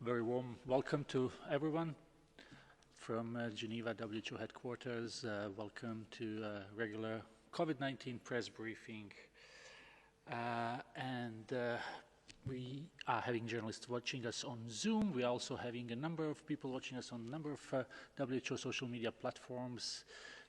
Very warm welcome to everyone from Geneva WHO headquarters. Welcome to a regular COVID-19 press briefing. We are having journalists watching us on Zoom. We are also having a number of people watching us on a number of WHO social media platforms.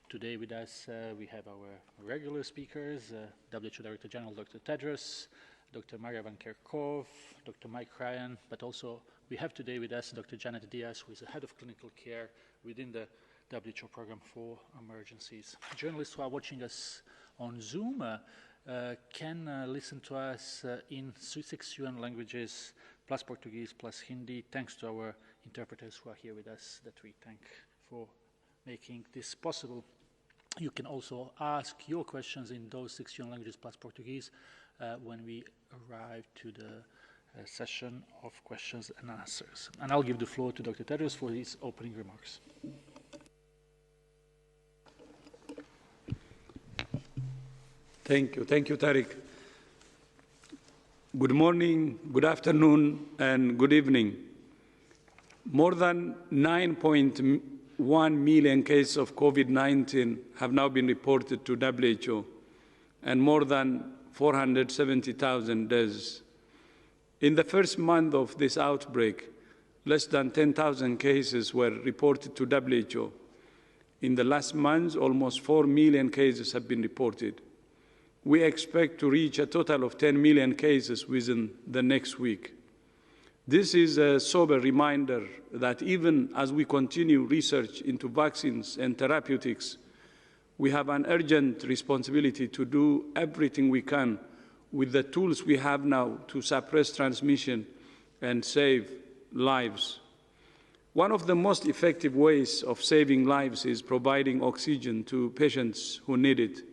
Today with us, we have our regular speakers, WHO Director General Dr. Tedros, Dr. Maria Van Kerkhove, Dr. Mike Ryan, but also we have today with us Dr. Janet Diaz, who is the head of clinical care within the WHO program for emergencies. Journalists who are watching us on Zoom can listen to us in 6 UN languages, plus Portuguese, plus Hindi, thanks to our interpreters who are here with us, that we thank for making this possible. You can also ask your questions in those 6 UN languages, plus Portuguese, when we arrive to the session of questions and answers. And I'll give the floor to Dr. Tedros for his opening remarks. Thank you, Tariq. Good morning, good afternoon, and good evening. More than 9.1 million cases of COVID-19 have now been reported to WHO, and more than 470,000 deaths. In the first month of this outbreak, less than 10,000 cases were reported to WHO. In the last month, almost 4 million cases have been reported. We expect to reach a total of 10 million cases within the next week. This is a sober reminder that even as we continue research into vaccines and therapeutics, we have an urgent responsibility to do everything we can with the tools we have now to suppress transmission and save lives. One of the most effective ways of saving lives is providing oxygen to patients who need it.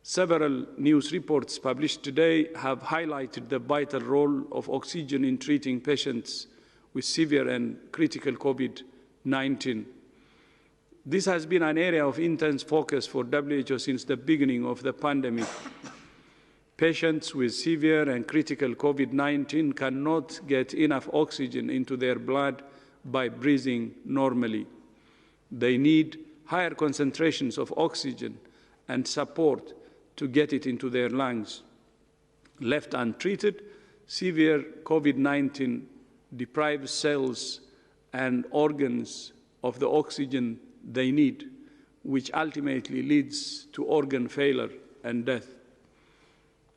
Several news reports published today have highlighted the vital role of oxygen in treating patients with severe and critical COVID-19. This has been an area of intense focus for WHO since the beginning of the pandemic. Patients with severe and critical COVID-19 cannot get enough oxygen into their blood by breathing normally. They need higher concentrations of oxygen and support to get it into their lungs. Left untreated, severe COVID-19 deprives cells and organs of the oxygen they need, which ultimately leads to organ failure and death.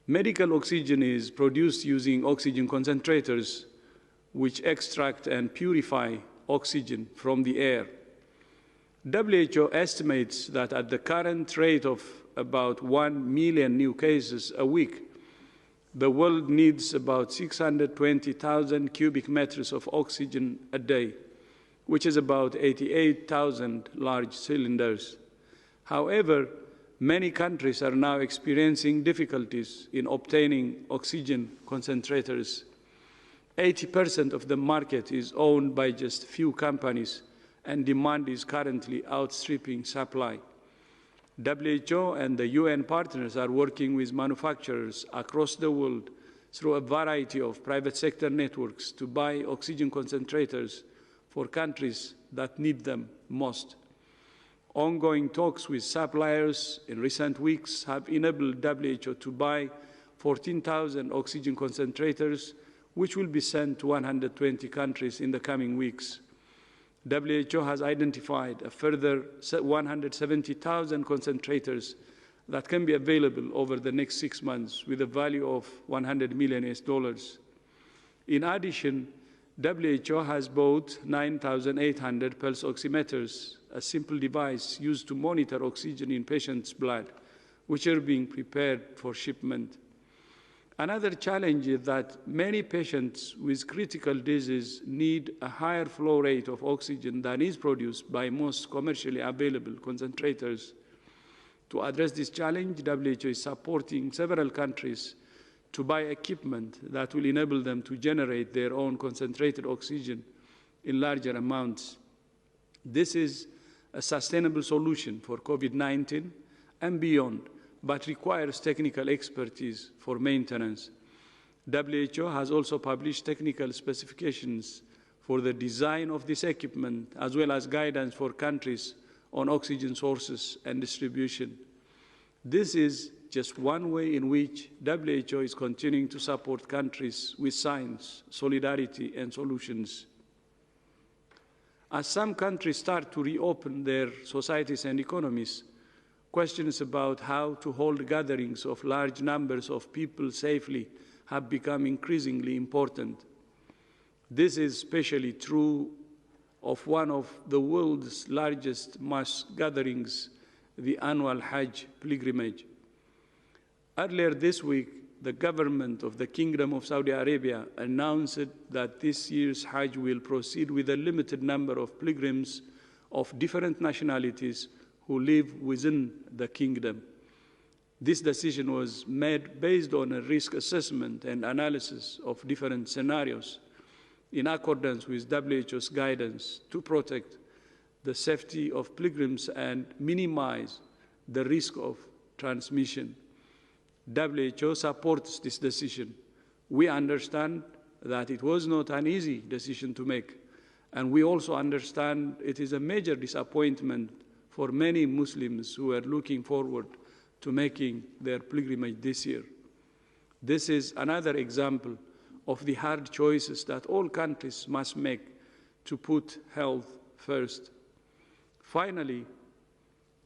Medical oxygen is produced using oxygen concentrators, which extract and purify oxygen from the air. WHO estimates that at the current rate of about 1 million new cases a week, the world needs about 620,000 cubic meters of oxygen a day, which is about 88,000 large cylinders. However, many countries are now experiencing difficulties in obtaining oxygen concentrators. 80% of the market is owned by just few companies, and demand is currently outstripping supply. WHO and the UN partners are working with manufacturers across the world through a variety of private sector networks to buy oxygen concentrators for countries that need them most. Ongoing talks with suppliers in recent weeks have enabled WHO to buy 14,000 oxygen concentrators, which will be sent to 120 countries in the coming weeks. WHO has identified a further 170,000 concentrators that can be available over the next 6 months with a value of $100 million. In addition, WHO has bought 9,800 pulse oximeters, a simple device used to monitor oxygen in patients' blood, which are being prepared for shipment. Another challenge is that many patients with critical disease need a higher flow rate of oxygen than is produced by most commercially available concentrators. To address this challenge, WHO is supporting several countries to buy equipment that will enable them to generate their own concentrated oxygen in larger amounts. This is a sustainable solution for COVID-19 and beyond, but requires technical expertise for maintenance. WHO has also published technical specifications for the design of this equipment, as well as guidance for countries on oxygen sources and distribution. This is just one way in which WHO is continuing to support countries with science, solidarity, and solutions. As some countries start to reopen their societies and economies, questions about how to hold gatherings of large numbers of people safely have become increasingly important. This is especially true of one of the world's largest mass gatherings, the annual Hajj pilgrimage. Earlier this week, the government of the Kingdom of Saudi Arabia announced that this year's Hajj will proceed with a limited number of pilgrims of different nationalities who live within the kingdom. This decision was made based on a risk assessment and analysis of different scenarios in accordance with WHO's guidance to protect the safety of pilgrims and minimize the risk of transmission. WHO supports this decision. We understand that it was not an easy decision to make, and we also understand it is a major disappointment for many Muslims who are looking forward to making their pilgrimage this year. This is another example of the hard choices that all countries must make to put health first. Finally,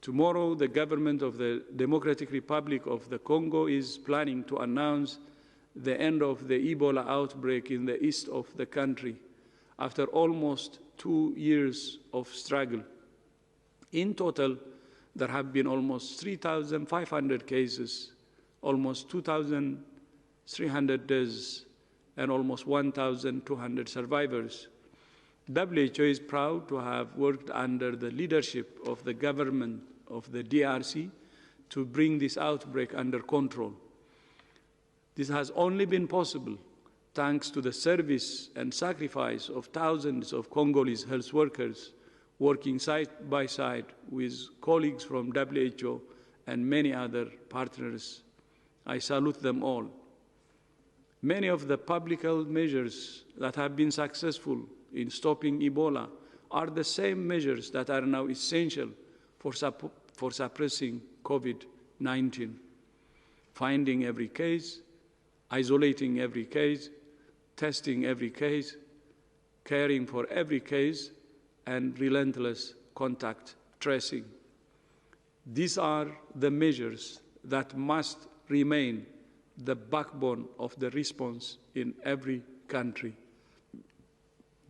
tomorrow the government of the Democratic Republic of the Congo is planning to announce the end of the Ebola outbreak in the east of the country after almost 2 years of struggle. In total, there have been almost 3,500 cases, almost 2,300 deaths, and almost 1,200 survivors. WHO is proud to have worked under the leadership of the government of the DRC to bring this outbreak under control. This has only been possible thanks to the service and sacrifice of thousands of Congolese health workers working side by side with colleagues from WHO and many other partners. I salute them all. Many of the public health measures that have been successful in stopping Ebola are the same measures that are now essential for suppressing COVID-19. Finding every case, isolating every case, testing every case, caring for every case, and relentless contact tracing. These are the measures that must remain the backbone of the response in every country.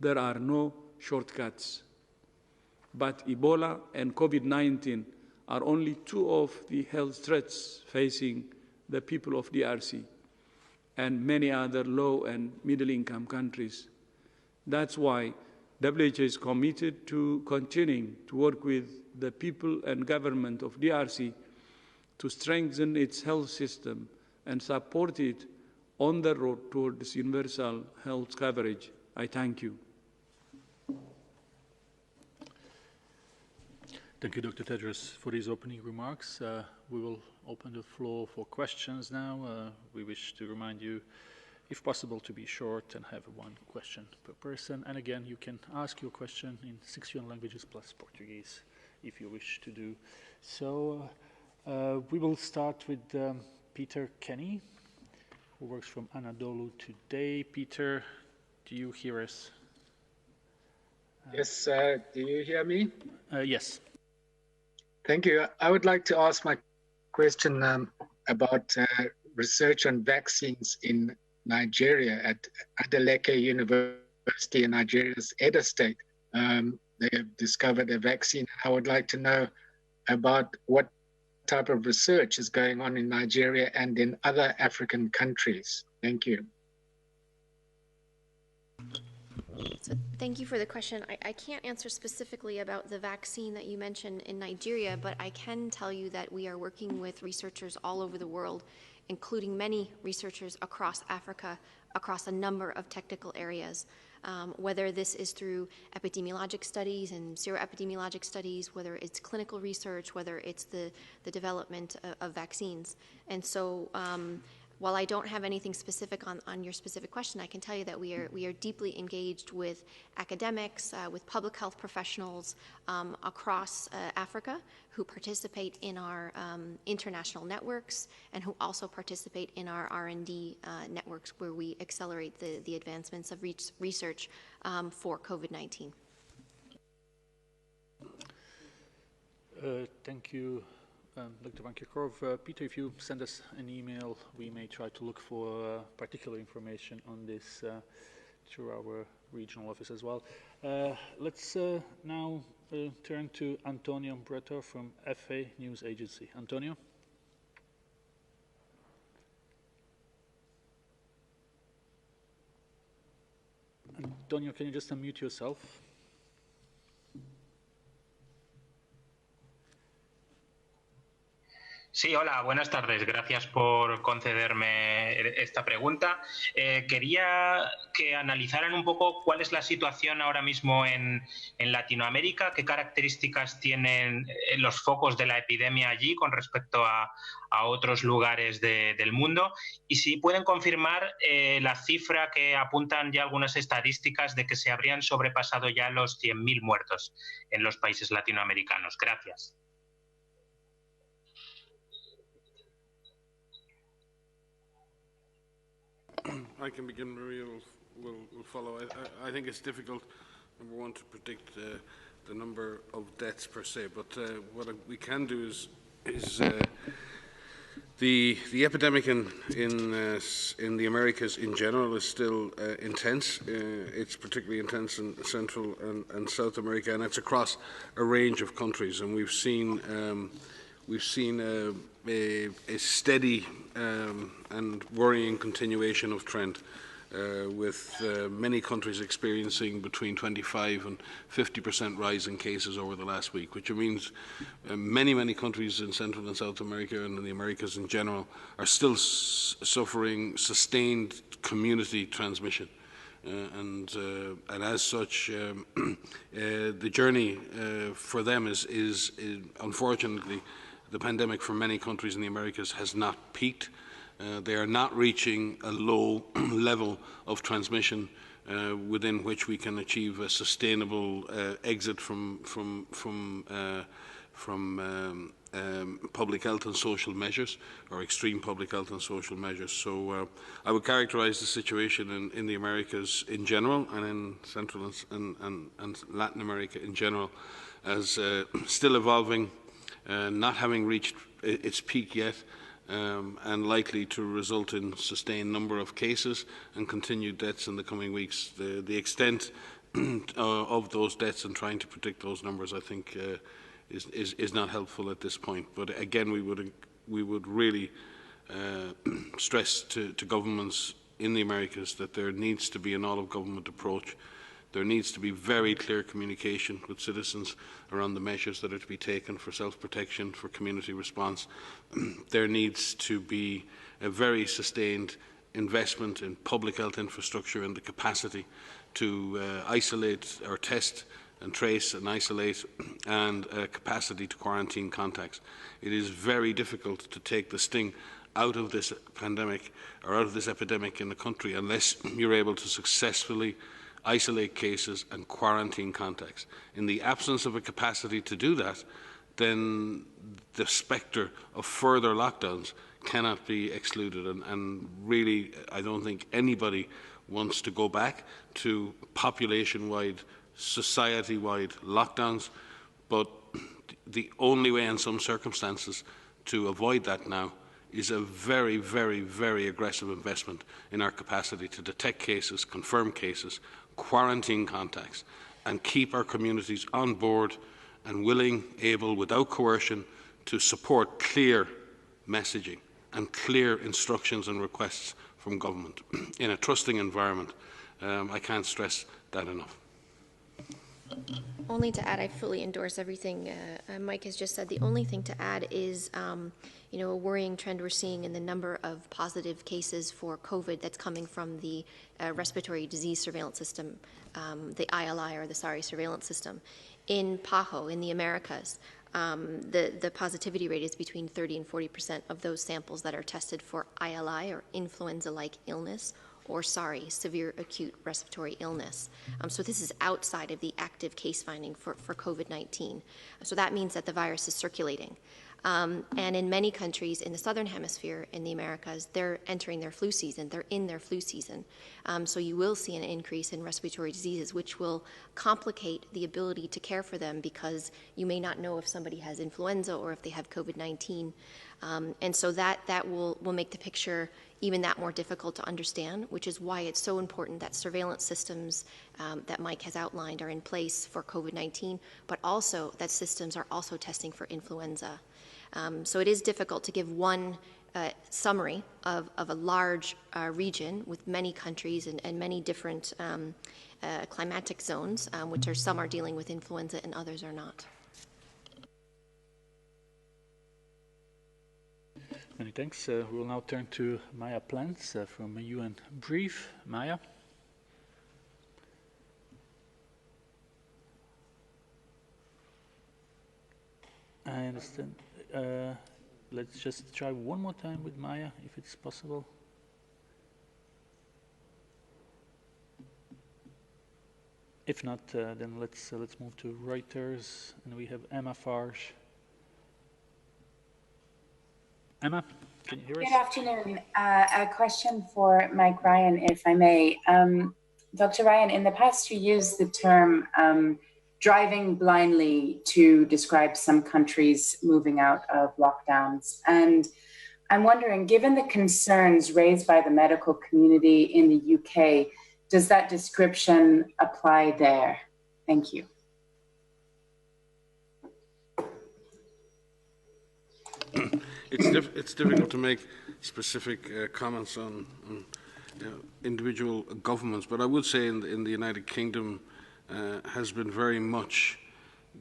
There are no shortcuts. But Ebola and COVID-19 are only two of the health threats facing the people of DRC and many other low and middle-income countries. That's why WHO is committed to continuing to work with the people and government of DRC to strengthen its health system and support it on the road towards universal health coverage. I thank you. Thank you, Dr. Tedros, for these opening remarks. We will open the floor for questions now. We wish to remind you, if possible, to be short and have one question per person. And again, you can ask your question in 61 languages plus Portuguese, if you wish to do so. We will start with Peter Kenny, who works from Anadolu Today. Peter, do you hear us? Yes, do you hear me? Yes. Thank you. I would like to ask my question about research on vaccines in Nigeria at Adeleke University in Nigeria's Edo State. They have discovered a vaccine. I would like to know about what type of research is going on in Nigeria and in other African countries. Thank you. So thank you for the question. I can't answer specifically about the vaccine that you mentioned in Nigeria, but I can tell you that we are working with researchers all over the world, including many researchers across Africa, across a number of technical areas, whether this is through epidemiologic studies and seroepidemiologic studies, whether it's clinical research, whether it's the development of vaccines. And so while I don't have anything specific on your specific question, I can tell you that we are deeply engaged with academics, with public health professionals across Africa who participate in our international networks and who also participate in our R&D networks where we accelerate the advancements of research for COVID-19. Thank you, Dr. Vankirkov. Peter, if you send us an email, we may try to look for particular information on this through our regional office as well. Let's now turn to Antonio Breto from FA News Agency. Antonio? Antonio, can you just unmute yourself? Sí, hola, buenas tardes. Gracias por concederme esta pregunta. Quería que analizaran un poco cuál es la situación ahora mismo en Latinoamérica, qué características tienen los focos de la epidemia allí con respecto a otros lugares del mundo, y si pueden confirmar la cifra que apuntan ya algunas estadísticas de que se habrían sobrepasado ya los 100.000 muertos en los países latinoamericanos. Gracias. I can begin, Maria will follow. I think it's difficult, number one, to predict the number of deaths per se, but what we can do is the epidemic in the Americas in general is still intense. It's particularly intense in Central and South America, and it's across a range of countries. And we've seen a steady and worrying continuation of trend, with many countries experiencing between 25 and 50% rise in cases over the last week, which means many countries in Central and South America and in the Americas in general are still suffering sustained community transmission. And as such, the journey for them is unfortunately, the pandemic for many countries in the Americas has not peaked. They are not reaching a low level of transmission within which we can achieve a sustainable exit from public health and social measures, or extreme public health and social measures. So I would characterize the situation in the Americas in general, and in Central and Latin America in general, as still evolving, not having reached its peak yet, and likely to result in sustained number of cases and continued deaths in the coming weeks. The extent of those deaths and trying to predict those numbers, I think, is not helpful at this point. But again, we would really stress to governments in the Americas that there needs to be an all-of-government approach. There needs to be very clear communication with citizens around the measures that are to be taken for self-protection, for community response. There needs to be a very sustained investment in public health infrastructure and the capacity to isolate or test and trace and isolate, and capacity to quarantine contacts. It is very difficult to take the sting out of this pandemic or out of this epidemic in the country unless you're able to successfully isolate cases and quarantine contacts. In the absence of a capacity to do that, then the spectre of further lockdowns cannot be excluded. And really, I don't think anybody wants to go back to population-wide, society-wide lockdowns, but the only way in some circumstances to avoid that now is a very, very, very aggressive investment in our capacity to detect cases, confirm cases, quarantine contacts, and keep our communities on board and willing, able, without coercion, to support clear messaging and clear instructions and requests from government in a trusting environment. I can't stress that enough. Only to add, I fully endorse everything Mike has just said. The only thing to add is, a worrying trend we're seeing in the number of positive cases for COVID that's coming from the respiratory disease surveillance system, the ILI, or the SARI surveillance system, in PAHO, in the Americas. the positivity rate is between 30 and 40% of those samples that are tested for ILI, or influenza-like illness, or severe acute respiratory illness. So this is outside of the active case finding for COVID-19. So that means that the virus is circulating. And in many countries in the southern hemisphere, in the Americas, they're entering their flu season. They're in their flu season. So you will see an increase in respiratory diseases, which will complicate the ability to care for them, because you may not know if somebody has influenza or if they have COVID-19. And so that will make the picture even that more difficult to understand, which is why it's so important that surveillance systems that Mike has outlined are in place for COVID-19, but also that systems are also testing for influenza. So it is difficult to give one summary of a large region with many countries and many different climatic zones, which are some are dealing with influenza and others are not. Many thanks. We will now turn to Maya Plants from UN Brief. Maya. I understand. Let's just try one more time with Maya, if it's possible. If not, then let's move to Reuters, and we have Emma Farge. Emma, can you hear us? Good afternoon. A question for Mike Ryan, if I may. Dr. Ryan, in the past you used the term driving blindly to describe some countries moving out of lockdowns. And I'm wondering, given the concerns raised by the medical community in the UK, does that description apply there? Thank you. It's difficult to make specific comments on individual governments, but I would say in the United Kingdom has been very much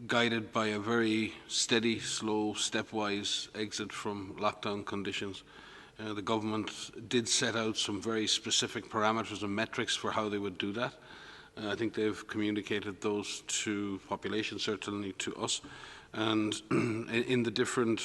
guided by a very steady, slow, stepwise exit from lockdown conditions. The government did set out some very specific parameters and metrics for how they would do that. I think they've communicated those to population, certainly to us. And in the different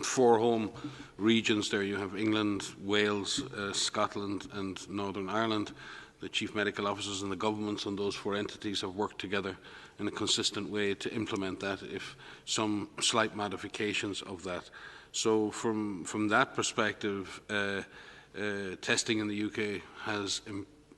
4 home regions there, you have England, Wales, Scotland and Northern Ireland. The chief medical officers and the governments on those 4 entities have worked together in a consistent way to implement that, if some slight modifications of that. So from that perspective, testing in the UK has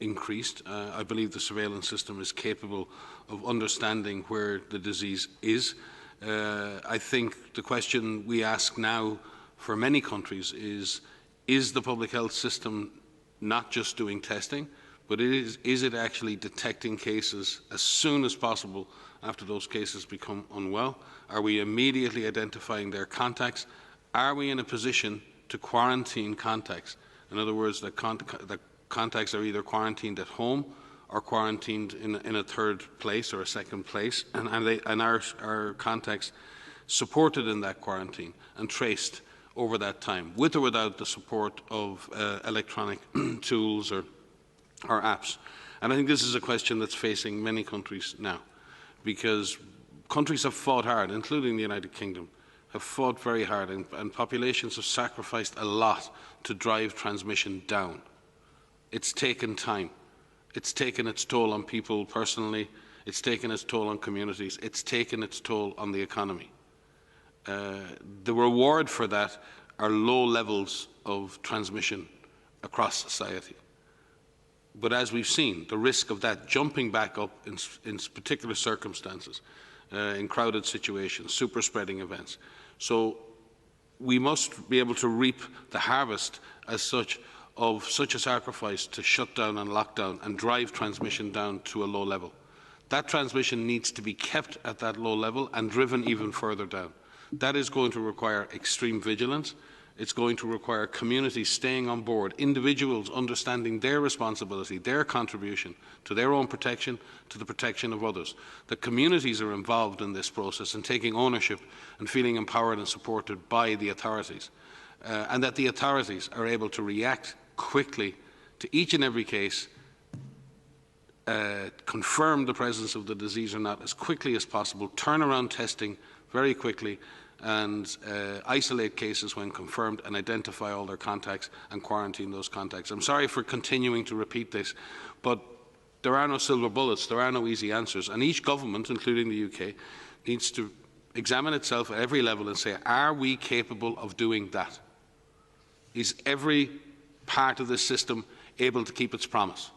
increased. I believe the surveillance system is capable of understanding where the disease is. I think the question we ask now for many countries is the public health system not just doing testing, but is it actually detecting cases as soon as possible after those cases become unwell? Are we immediately identifying their contacts? Are we in a position to quarantine contacts? In other words, the contacts are either quarantined at home or quarantined in a third place or a second place, and our contacts supported in that quarantine and traced over that time, with or without the support of electronic tools or apps. And I think this is a question that's facing many countries now, because countries have fought hard, including the United Kingdom, have fought very hard, and populations have sacrificed a lot to drive transmission down. It's taken time. It's taken its toll on people personally. It's taken its toll on communities. It's taken its toll on the economy. The reward for that are low levels of transmission across society. But as we've seen, the risk of that jumping back up in particular circumstances, in crowded situations, super spreading events. So we must be able to reap the harvest as such of such a sacrifice to shut down and lock down and drive transmission down to a low level. That transmission needs to be kept at that low level and driven even further down. That is going to require extreme vigilance. It's going to require communities staying on board, individuals understanding their responsibility, their contribution to their own protection, to the protection of others. The communities are involved in this process and taking ownership and feeling empowered and supported by the authorities. And that the authorities are able to react quickly to each and every case, confirm the presence of the disease or not as quickly as possible, turn around testing very quickly and isolate cases when confirmed and identify all their contacts and quarantine those contacts. I'm sorry for continuing to repeat this, but there are no silver bullets, there are no easy answers, and each government, including the UK, needs to examine itself at every level and say, are we capable of doing that? Is every part of this system able to keep its promise?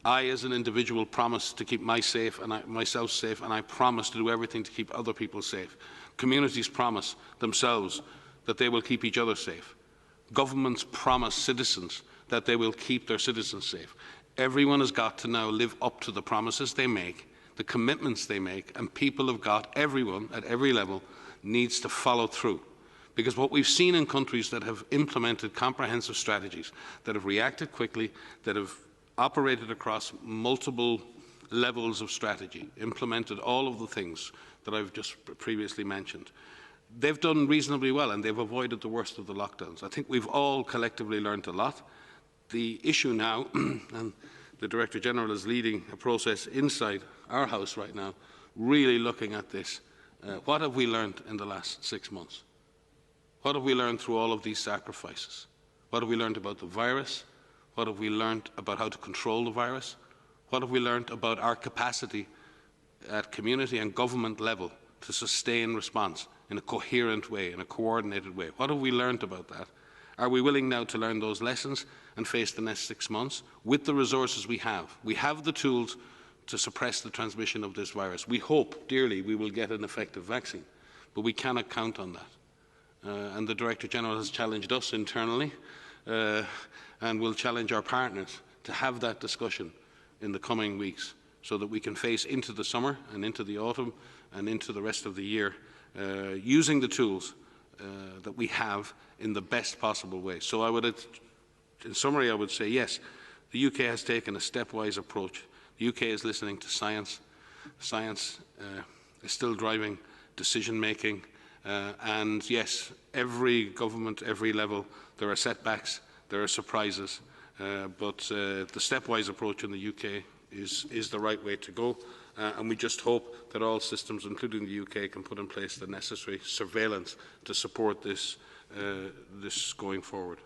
I, as an individual, promise to keep myself safe, and I promise to do everything to keep other people safe. Communities promise themselves that they will keep each other safe. Governments promise citizens that they will keep their citizens safe. Everyone has got to now live up to the promises they make, the commitments they make, and people have got, everyone at every level needs to follow through. Because what we've seen in countries that have implemented comprehensive strategies, that have reacted quickly, that have operated across multiple levels of strategy, implemented all of the things that I've just previously mentioned, they've done reasonably well and they've avoided the worst of the lockdowns. I think we've all collectively learned a lot. The issue now, and the Director General is leading a process inside our House right now, really looking at this. What have we learned in the last 6 months? What have we learned through all of these sacrifices? What have we learned about the virus? What have we learned about how to control the virus? What have we learned about our capacity at community and government level to sustain response in a coherent way, in a coordinated way? What have we learned about that? Are we willing now to learn those lessons and face the next 6 months with the resources we have? We have the tools to suppress the transmission of this virus. We hope dearly we will get an effective vaccine, but we cannot count on that. And the Director General has challenged us internally and will challenge our partners to have that discussion in the coming weeks so that we can face into the summer and into the autumn and into the rest of the year using the tools that we have in the best possible way. So I would, in summary, I would say yes, the UK has taken a stepwise approach. The UK is listening to science. Science is still driving decision-making. And yes, every government, every level, there are setbacks, there are surprises, but the stepwise approach in the UK is the right way to go. And we just hope that all systems, including the UK, can put in place the necessary surveillance to support this, this going forward.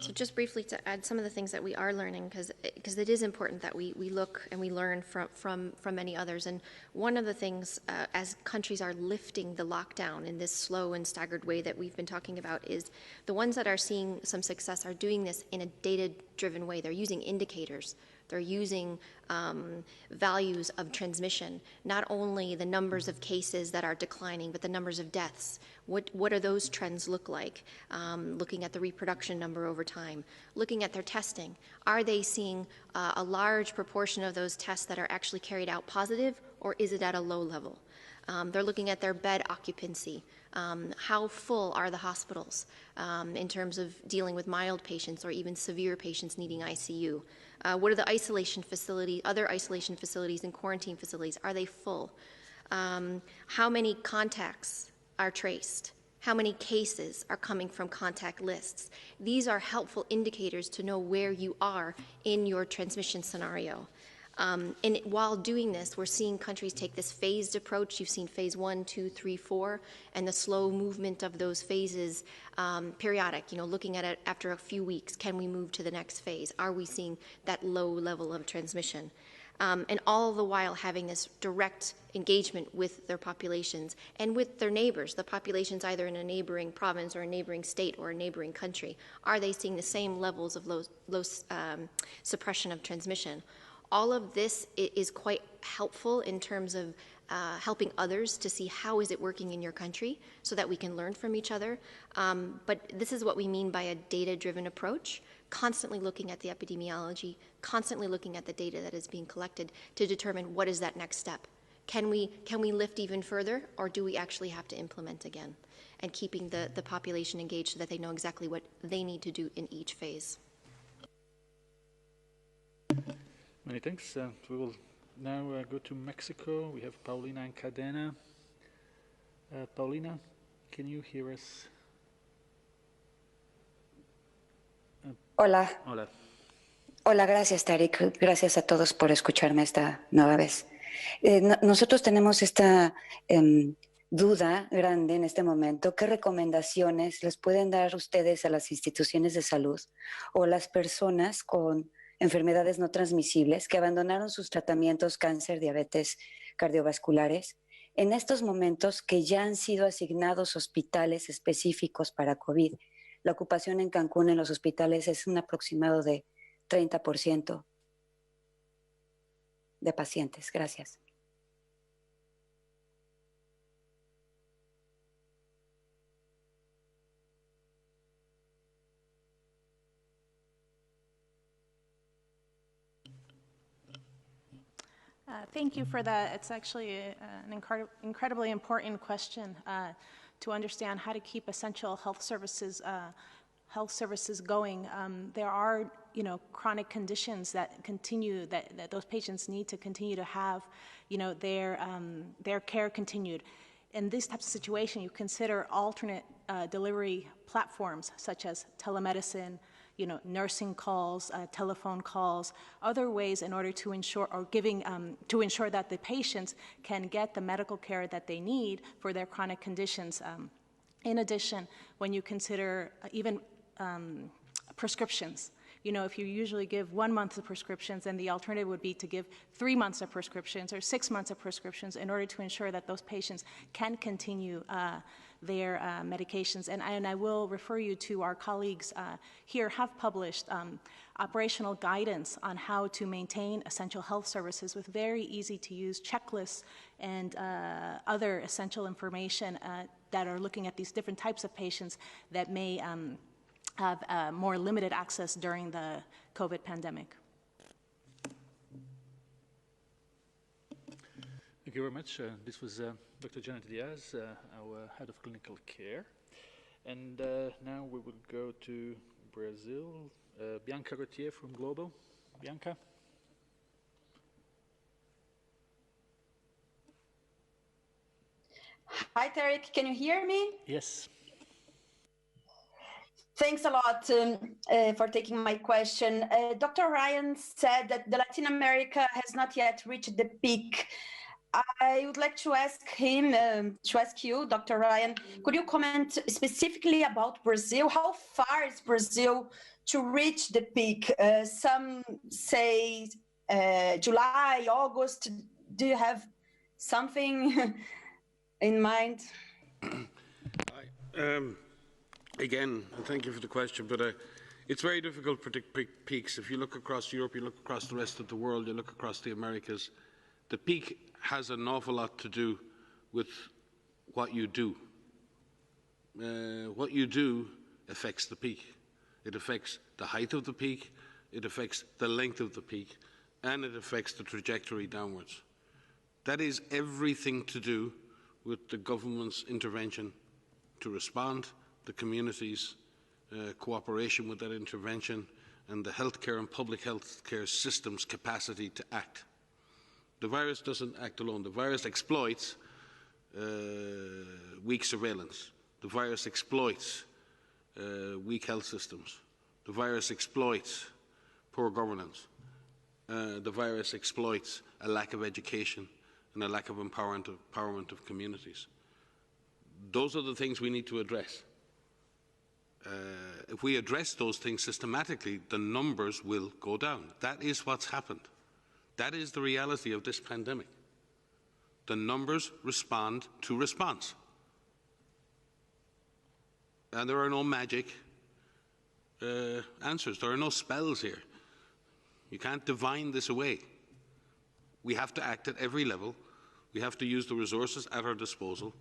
So just briefly to add some of the things that we are learning, because it is important that we look and we learn from many others. And one of the things, as countries are lifting the lockdown in this slow and staggered way that we've been talking about, is the ones that are seeing some success are doing this in a data-driven way. They're using indicators. They're using values of transmission, not only the numbers of cases that are declining, but the numbers of deaths. What do those trends look like? Looking at the reproduction number over time, looking at their testing. Are they seeing a large proportion of those tests that are actually carried out positive, or is it at a low level? They're looking at their bed occupancy. How full are the hospitals in terms of dealing with mild patients or even severe patients needing ICU? What are the isolation facilities, other isolation facilities and quarantine facilities? Are they full? How many contacts are traced? How many cases are coming from contact lists? These are helpful indicators to know where you are in your transmission scenario. And while doing this, we're seeing countries take this phased approach. You've seen phase 1, 2, 3, 4, and the slow movement of those phases, periodic, looking at it after a few weeks. Can we move to the next phase? Are we seeing that low level of transmission? And all the while having this direct engagement with their populations and with their neighbors, the populations either in a neighboring province or a neighboring state or a neighboring country. Are they seeing the same levels of low suppression of transmission? All of this is quite helpful in terms of helping others to see how is it working in your country so that we can learn from each other. But this is what we mean by a data-driven approach, constantly looking at the epidemiology, constantly looking at the data that is being collected to determine what is that next step. Can we lift even further, or do we actually have to implement again? And keeping the population engaged so that they know exactly what they need to do in each phase. Many thanks. We will now go to Mexico. We have Paulina and Cadena. Paulina, can you hear us? Hola. Hola. Hola, gracias, Tariq. Gracias a todos por escucharme esta nueva vez. Nosotros tenemos esta duda grande en este momento. ¿Qué recomendaciones les pueden dar ustedes a las instituciones de salud o a las personas con enfermedades no transmisibles que abandonaron sus tratamientos cáncer, diabetes, cardiovasculares, en estos momentos que ya han sido asignados hospitales específicos para COVID? La ocupación en Cancún en los hospitales es un aproximado de 30% de pacientes. Gracias. Thank you for that. It's actually an incredibly important question to understand how to keep essential health services going. There are, chronic conditions that continue that those patients need to continue to have, their care continued. In this type of situation, you consider alternate delivery platforms such as telemedicine, nursing calls, telephone calls, other ways in order to ensure or to ensure that the patients can get the medical care that they need for their chronic conditions. In addition, when you consider even prescriptions, if you usually give 1 month of prescriptions, then the alternative would be to give 3 months of prescriptions or 6 months of prescriptions in order to ensure that those patients can continue their medications. And I will refer you to our colleagues here have published operational guidance on how to maintain essential health services with very easy to use checklists and other essential information that are looking at these different types of patients that may have more limited access during the COVID pandemic. Thank you very much. This was Dr. Janet Diaz, our head of clinical care. And now we will go to Brazil. Bianca Gautier from Global. Bianca. Hi, Tarek. Can you hear me? Yes. Thanks a lot for taking my question. Dr. Ryan said that Latin America has not yet reached the peak. I would like to ask him, to ask you, Dr. Ryan, could you comment specifically about Brazil? How far is Brazil to reach the peak? Some say July, August. Do you have something in mind? Again, thank you for the question, but it's very difficult to predict peaks. If you look across Europe, you look across the rest of the world, you look across the Americas, the peak has an awful lot to do with what you do. What you do affects the peak. It affects the height of the peak, it affects the length of the peak, and it affects the trajectory downwards. That is everything to do with the government's intervention to respond, the community's cooperation with that intervention, and the healthcare and public health care system's capacity to act. The virus doesn't act alone. The virus exploits weak surveillance. The virus exploits weak health systems. The virus exploits poor governance. The virus exploits a lack of education and a lack of empowerment of communities. Those are the things we need to address. If we address those things systematically, the numbers will go down. That is what's happened. That is the reality of this pandemic. The numbers respond to response. And there are no magic answers. There are no spells here. You can't divine this away. We have to act at every level. We have to use the resources at our disposal.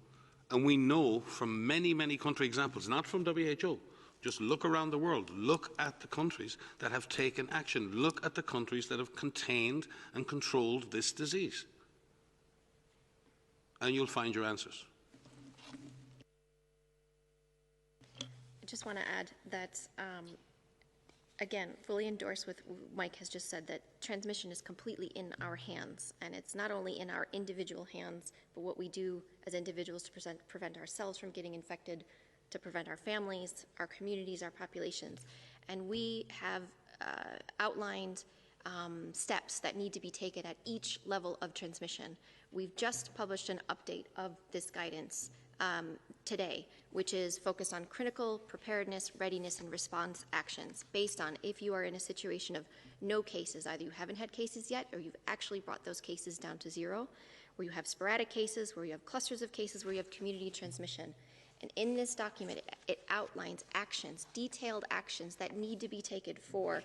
And we know from many, many country examples, not from WHO, just look around the world, look at the countries that have taken action, look at the countries that have contained and controlled this disease. And you'll find your answers. I just want to add that, again, fully endorse with Mike has just said, that transmission is completely in our hands. And it's not only in our individual hands, but what we do as individuals to prevent ourselves from getting infected, to prevent our families, our communities, our populations. And we have outlined steps that need to be taken at each level of transmission. We've just published an update of this guidance today, which is focused on critical preparedness, readiness, and response actions based on if you are in a situation of no cases, either you haven't had cases yet or you've actually brought those cases down to zero, where you have sporadic cases, where you have clusters of cases, where you have community transmission. And in this document, it outlines actions, detailed actions that need to be taken for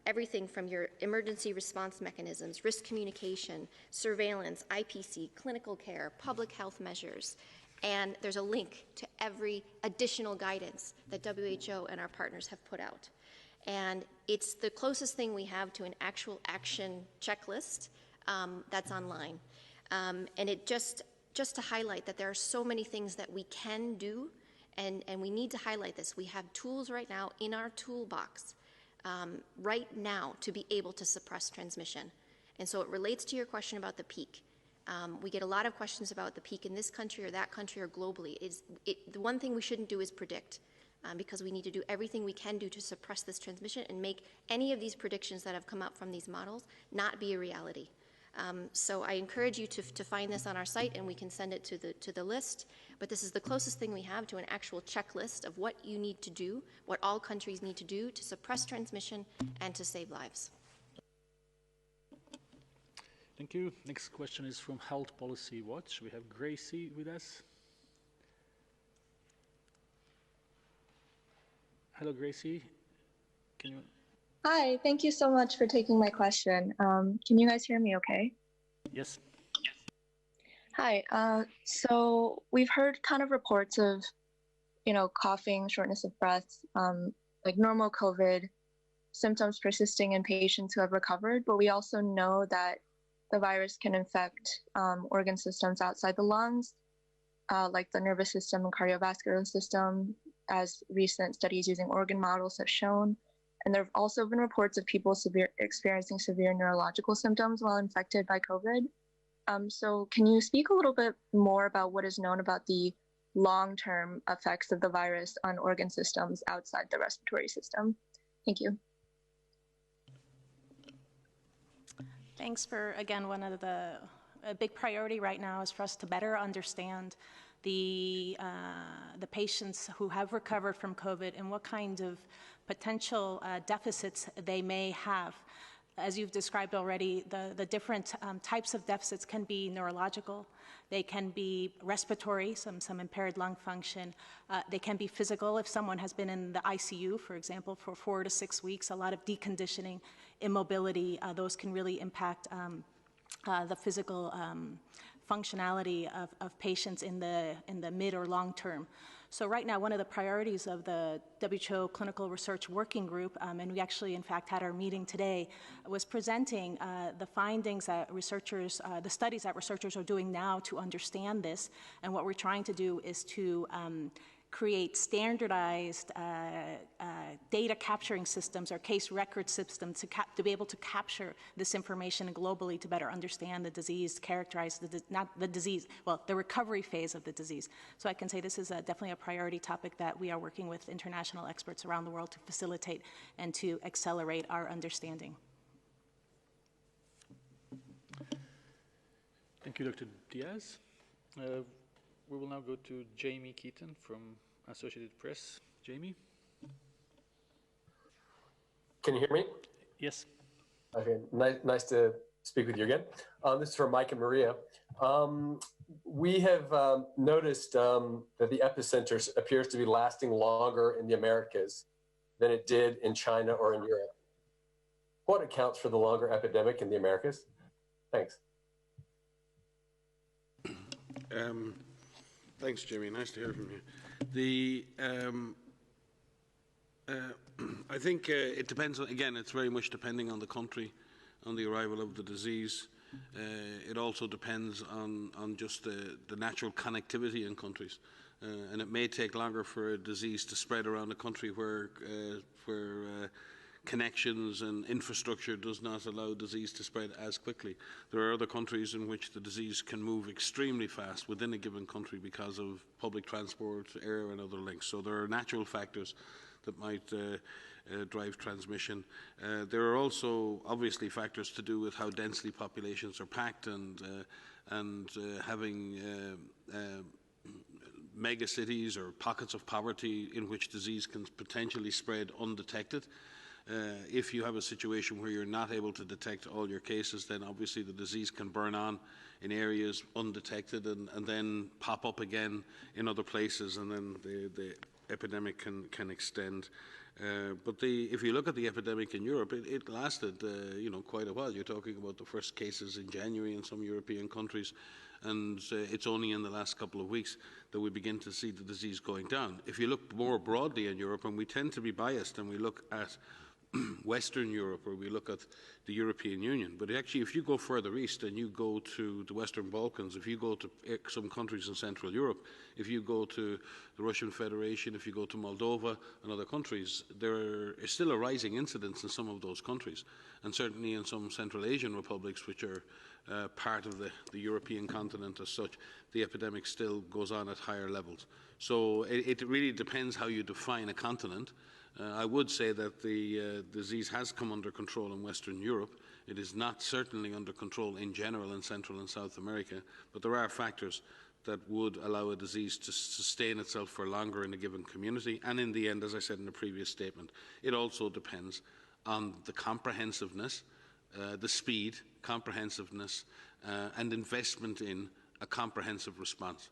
everything from your emergency response mechanisms, risk communication, surveillance, IPC, clinical care, public health measures. And there's a link to every additional guidance that WHO and our partners have put out. And it's the closest thing we have to an actual action checklist that's online. And it just to highlight that there are so many things that we can do, and we need to highlight this. We have tools right now in our toolbox right now to be able to suppress transmission. And so it relates to your question about the peak. We get a lot of questions about the peak in this country or that country or globally. The one thing we shouldn't do is predict, because we need to do everything we can do to suppress this transmission and make any of these predictions that have come out from these models not be a reality. So I encourage you to find this on our site, and we can send it to the list. But this is the closest thing we have to an actual checklist of what you need to do, what all countries need to do to suppress transmission and to save lives. Thank you. Next question is from Health Policy Watch. We have Gracie with us. Hello, Gracie. Can you? Hi, thank you so much for taking my question. Can you guys hear me okay? Yes. Hi, so we've heard kind of reports of, coughing, shortness of breath, like normal COVID symptoms persisting in patients who have recovered, but we also know that the virus can infect organ systems outside the lungs, like the nervous system and cardiovascular system, as recent studies using organ models have shown. And there have also been reports of people experiencing severe neurological symptoms while infected by COVID. So can you speak a little bit more about what is known about the long-term effects of the virus on organ systems outside the respiratory system? Thank you. Thanks for, again, a big priority right now is for us to better understand the patients who have recovered from COVID and what kind of potential deficits they may have. As you've described already, the different types of deficits can be neurological, they can be respiratory, some impaired lung function, they can be physical. If someone has been in the ICU, for example, for 4 to 6 weeks, a lot of deconditioning, immobility, those can really impact the physical functionality of patients in the mid or long term. So right now, one of the priorities of the WHO Clinical Research Working Group, and we actually, in fact, had our meeting today, was presenting the findings that researchers, the studies that researchers are doing now to understand this. And what we're trying to do is to create standardized data capturing systems or case record systems to be able to capture this information globally to better understand the disease, characterize the recovery phase of the disease. So I can say this is definitely a priority topic that we are working with international experts around the world to facilitate and to accelerate our understanding. Thank you, Dr. Diaz. We will now go to Jamie Keaton from Associated Press. Jamie? Can you hear me? Yes. Okay, nice to speak with you again. This is for Mike and Maria. We have noticed that the epicenter appears to be lasting longer in the Americas than it did in China or in Europe. What accounts for the longer epidemic in the Americas? Thanks. Thanks, Jimmy. Nice to hear from you. I think it depends on, again, it's very much depending on the country, on the arrival of the disease. It also depends on just the natural connectivity in countries. And it may take longer for a disease to spread around a country where connections and infrastructure does not allow disease to spread as quickly. There are other countries in which the disease can move extremely fast within a given country because of public transport, air and other links. So there are natural factors that might drive transmission. There are also obviously factors to do with how densely populations are packed and having mega cities or pockets of poverty in which disease can potentially spread undetected. If you have a situation where you're not able to detect all your cases, then obviously the disease can burn on in areas undetected and then pop up again in other places, and then the epidemic can extend. But if you look at the epidemic in Europe, it lasted quite a while. You're talking about the first cases in January in some European countries, and it's only in the last couple of weeks that we begin to see the disease going down. If you look more broadly in Europe, and we tend to be biased and we look at Western Europe, or we look at the European Union, but actually if you go further east and you go to the Western Balkans, if you go to some countries in Central Europe, if you go to the Russian Federation, if you go to Moldova and other countries, there is still a rising incidence in some of those countries, and certainly in some Central Asian republics which are part of the European continent as such, the epidemic still goes on at higher levels. So it really depends how you define a continent. I would say that the disease has come under control in Western Europe. It is not certainly under control in general in Central and South America, but there are factors that would allow a disease to sustain itself for longer in a given community. And in the end, as I said in the previous statement, it also depends on the comprehensiveness, the speed, comprehensiveness, and investment in a comprehensive response,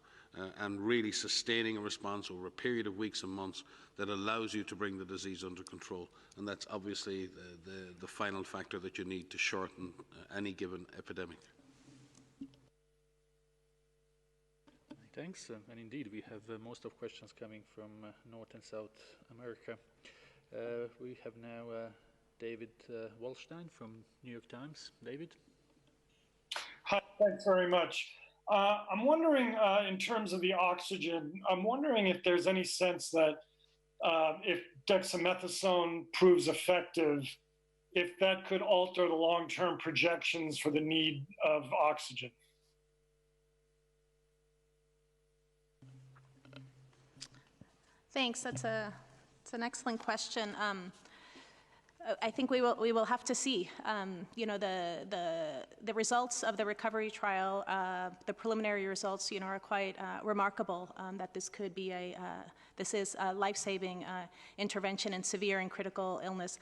and really sustaining a response over a period of weeks and months that allows you to bring the disease under control. And that's obviously the final factor that you need to shorten any given epidemic. Thanks. And indeed, we have most of questions coming from North and South America. We have now David Wallstein from New York Times. David? Hi, thanks very much. I'm wondering, in terms of the oxygen, I'm wondering if there's any sense that if dexamethasone proves effective, if that could alter the long-term projections for the need of oxygen. Thanks. That's an excellent question. I think we will have to see. The results of the recovery trial, the preliminary results, are quite remarkable. That this could be this is a life-saving intervention in severe and critical illness.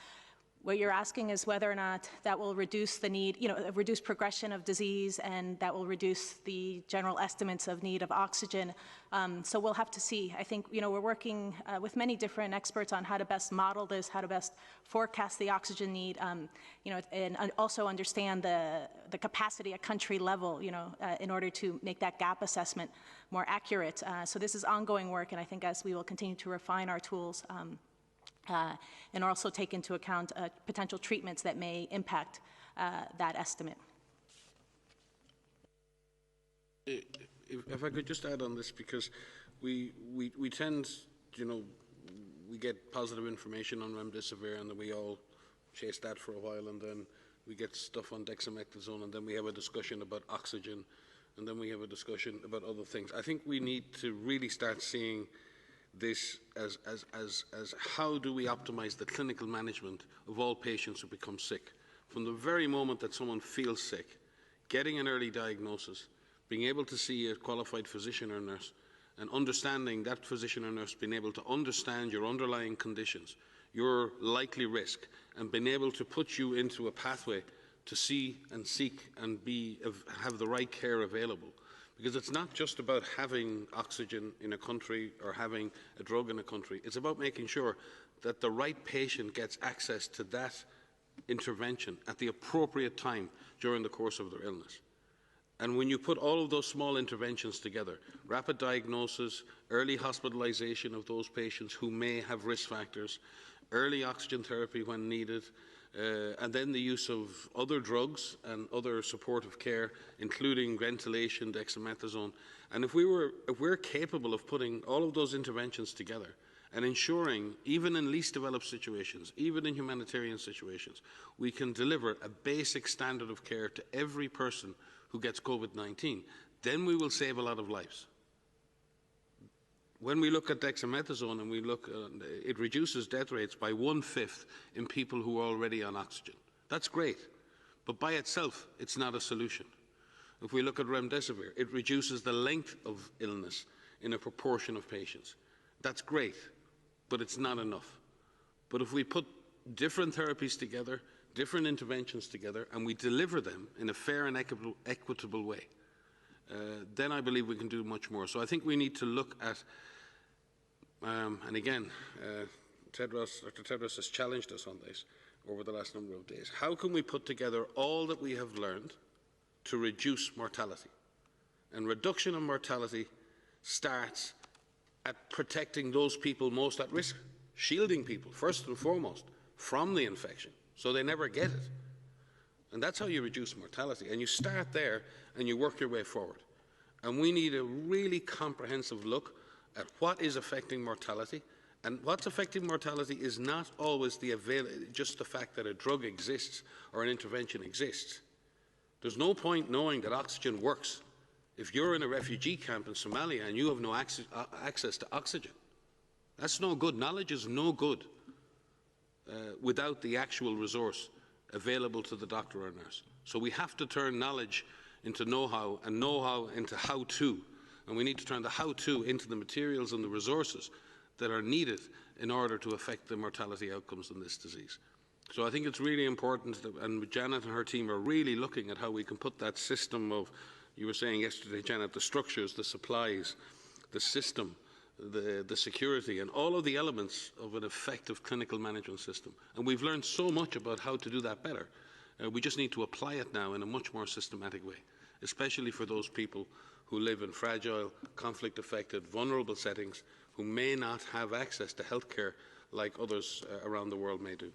What you're asking is whether or not that will reduce the need, reduce progression of disease, and that will reduce the general estimates of need of oxygen. So we'll have to see. I think, we're working with many different experts on how to best model this, how to best forecast the oxygen need, and also understand the capacity at country level, in order to make that gap assessment more accurate. So this is ongoing work, and I think as we will continue to refine our tools, and also take into account potential treatments that may impact that estimate. If I could just add on this, because we tend, we get positive information on remdesivir, and then we all chase that for a while, and then we get stuff on dexamethasone, and then we have a discussion about oxygen, and then we have a discussion about other things. I think we need to really start seeing this as how do we optimize the clinical management of all patients who become sick. From the very moment that someone feels sick, getting an early diagnosis, being able to see a qualified physician or nurse, and understanding that physician or nurse, being able to understand your underlying conditions, your likely risk, and being able to put you into a pathway to see and seek and have the right care available. Because it's not just about having oxygen in a country or having a drug in a country. It's about making sure that the right patient gets access to that intervention at the appropriate time during the course of their illness. And when you put all of those small interventions together, rapid diagnosis, early hospitalization of those patients who may have risk factors, early oxygen therapy when needed, and then the use of other drugs and other supportive care, including ventilation, dexamethasone. And if we're capable of putting all of those interventions together and ensuring, even in least developed situations, even in humanitarian situations, we can deliver a basic standard of care to every person who gets COVID-19, then we will save a lot of lives. when we look at dexamethasone and we look, it reduces death rates by 1/5 in people who are already on oxygen. That's great, but by itself, it's not a solution. If we look at remdesivir, it reduces the length of illness in a proportion of patients. That's great, but it's not enough. But if we put different therapies together, different interventions together, and we deliver them in a fair and equitable way, then I believe we can do much more. So I think we need to look at, and again, Dr. Tedros has challenged us on this over the last number of days. How can we put together all that we have learned to reduce mortality? And reduction of mortality starts at protecting those people most at risk, shielding people, first and foremost, from the infection, so they never get it. And that's how you reduce mortality. And you start there and you work your way forward. And we need a really comprehensive look at what is affecting mortality. And what's affecting mortality is not always just the fact that a drug exists or an intervention exists. There's no point knowing that oxygen works if you're in a refugee camp in Somalia and you have no access to oxygen. That's no good. Knowledge is no good without the actual resource available to the doctor or nurse. So we have to turn knowledge into know-how and know-how into how-to. And we need to turn the how-to into the materials and the resources that are needed in order to affect the mortality outcomes in this disease. So I think it's really important, and Janet and her team are really looking at how we can put that system of, you were saying yesterday, Janet, the structures, the supplies, the system, the security, and all of the elements of an effective clinical management system. And we've learned so much about how to do that better. We just need to apply it now in a much more systematic way, especially for those people who live in fragile, conflict-affected, vulnerable settings who may not have access to healthcare like others around the world may do.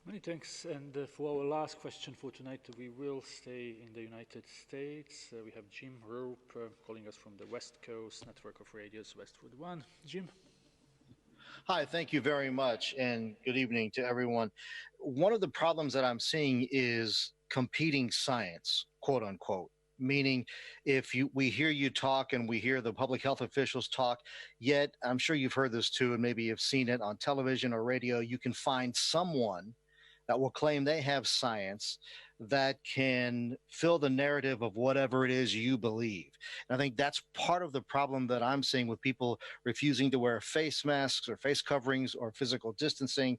Many thanks. And for our last question for tonight, we will stay in the United States. We have Jim Rope calling us from the West Coast Network of Radios Westwood One. Jim? Hi, thank you very much, and good evening to everyone. One of the problems that I'm seeing is competing science, quote unquote. Meaning, if we hear you talk and we hear the public health officials talk, yet I'm sure you've heard this too, and maybe you've seen it on television or radio, you can find someone that will claim they have science that can fill the narrative of whatever it is you believe. And I think that's part of the problem that I'm seeing with people refusing to wear face masks or face coverings or physical distancing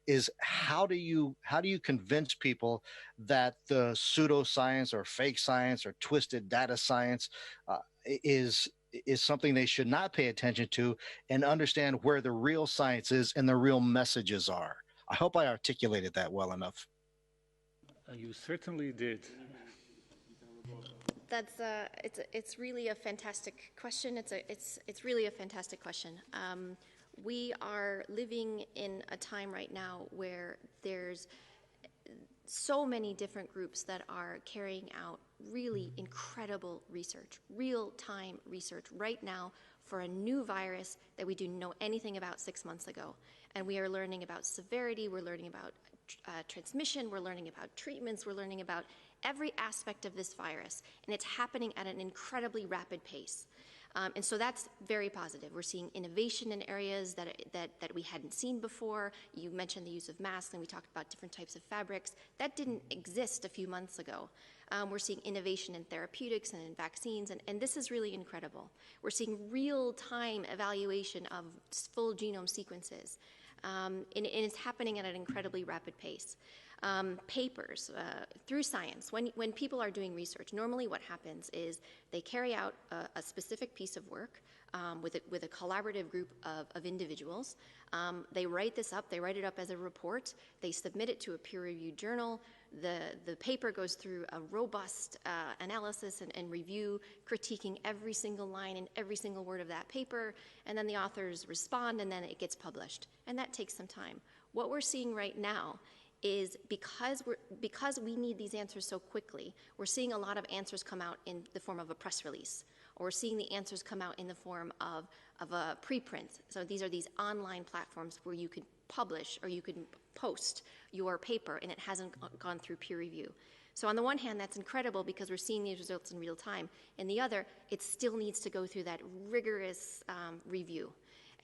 is how do you convince people that the pseudoscience or fake science or twisted data science is something they should not pay attention to, and understand where the real science is and the real messages are. I hope I articulated that well enough. You certainly did. That's it's really a fantastic question. It's really a fantastic question. We are living in a time right now where there's so many different groups that are carrying out really incredible research, real-time research right now for a new virus that we didn't know anything about 6 months ago. And we are learning about severity, we're learning about transmission, we're learning about treatments, we're learning about every aspect of this virus. And it's happening at an incredibly rapid pace. And so that's very positive. We're seeing innovation in areas that we hadn't seen before. You mentioned the use of masks, and we talked about different types of fabrics. That didn't exist a few months ago. We're seeing innovation in therapeutics and in vaccines, and this is really incredible. We're seeing real-time evaluation of full genome sequences, and it's happening at an incredibly rapid pace. Papers through science. When people are doing research, normally what happens is they carry out a specific piece of work with a collaborative group of individuals. They write this up. They write it up as a report. They submit it to a peer-reviewed journal. The paper goes through a robust analysis and review, critiquing every single line and every single word of that paper, and then the authors respond, and then it gets published. And that takes some time. What we're seeing right now is because we need these answers so quickly, we're seeing a lot of answers come out in the form of a press release, or we're seeing the answers come out in the form of a preprint. So these are these online platforms where you could publish or you can post your paper and it hasn't gone through peer review. So on the one hand, that's incredible because we're seeing these results in real time. And the other, it still needs to go through that rigorous review.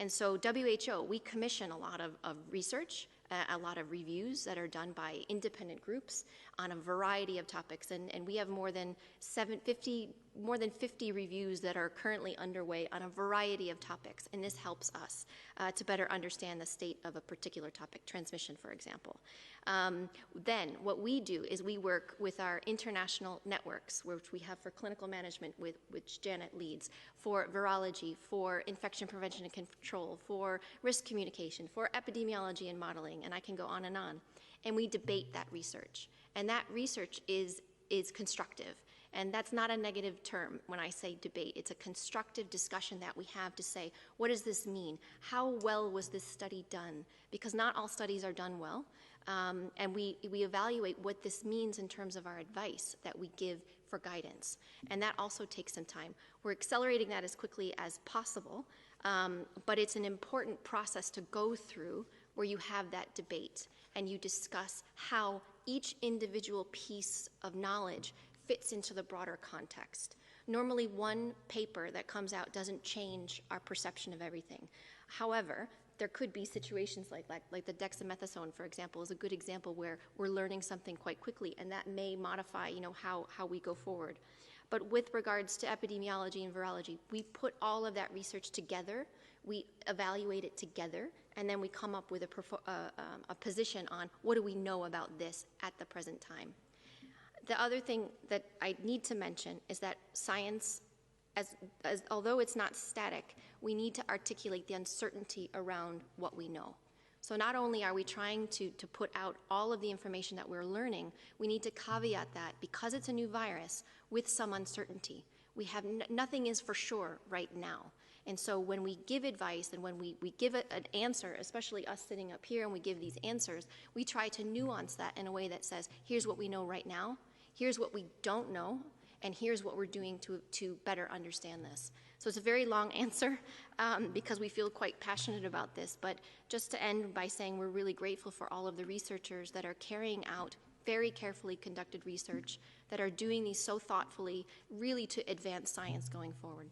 And so WHO, we commission a lot of research, a lot of reviews that are done by independent groups on a variety of topics. And we have more than 50 reviews that are currently underway on a variety of topics. And this helps us to better understand the state of a particular topic, transmission, for example. Then what we do is we work with our international networks, which we have for clinical management, which Janet leads, for virology, for infection prevention and control, for risk communication, for epidemiology and modeling, and I can go on. And we debate that research. And that research is constructive. And that's not a negative term when I say debate. It's a constructive discussion that we have to say, what does this mean? How well was this study done? Because not all studies are done well. And we evaluate what this means in terms of our advice that we give for guidance. And that also takes some time. We're accelerating that as quickly as possible, but it's an important process to go through where you have that debate and you discuss how each individual piece of knowledge fits into the broader context. Normally, one paper that comes out doesn't change our perception of everything. However, there could be situations like the dexamethasone, for example, is a good example where we're learning something quite quickly, and that may modify, how we go forward. But with regards to epidemiology and virology, we put all of that research together, we evaluate it together, and then we come up with a position on what do we know about this at the present time. The other thing that I need to mention is that science, although it's not static, we need to articulate the uncertainty around what we know. So not only are we trying to put out all of the information that we're learning, we need to caveat that because it's a new virus with some uncertainty. We have nothing is for sure right now. And so when we give advice and when we give an answer, especially us sitting up here and we give these answers, we try to nuance that in a way that says, here's what we know right now, here's what we don't know, and here's what we're doing to better understand this. So it's a very long answer because we feel quite passionate about this, but just to end by saying we're really grateful for all of the researchers that are carrying out very carefully conducted research, that are doing these so thoughtfully, really to advance science going forward.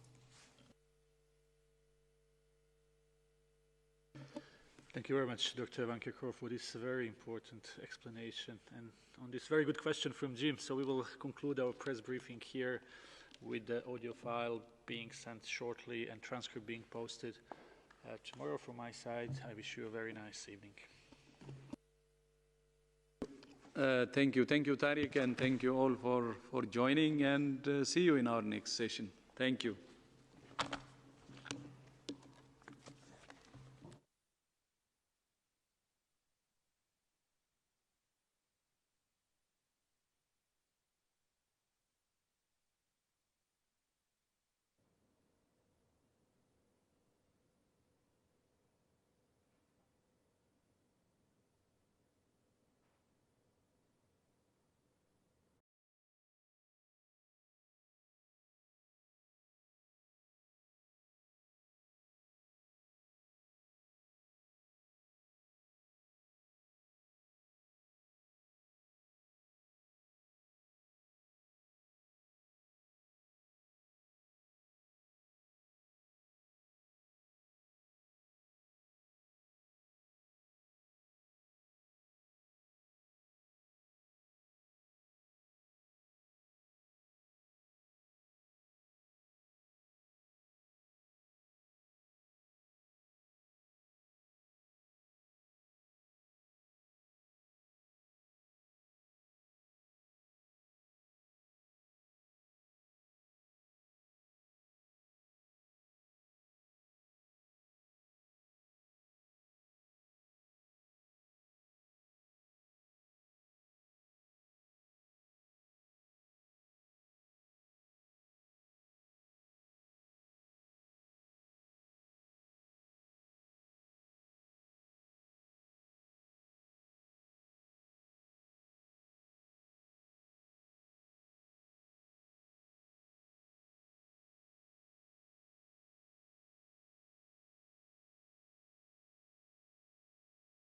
Thank you very much, Dr. Van Kerkhove, for this very important explanation and on this very good question from Jim. So we will conclude our press briefing here with the audio file being sent shortly and transcript being posted tomorrow. From my side, I wish you a very nice evening. Thank you, Tariq, and thank you all for joining, and see you in our next session. Thank you.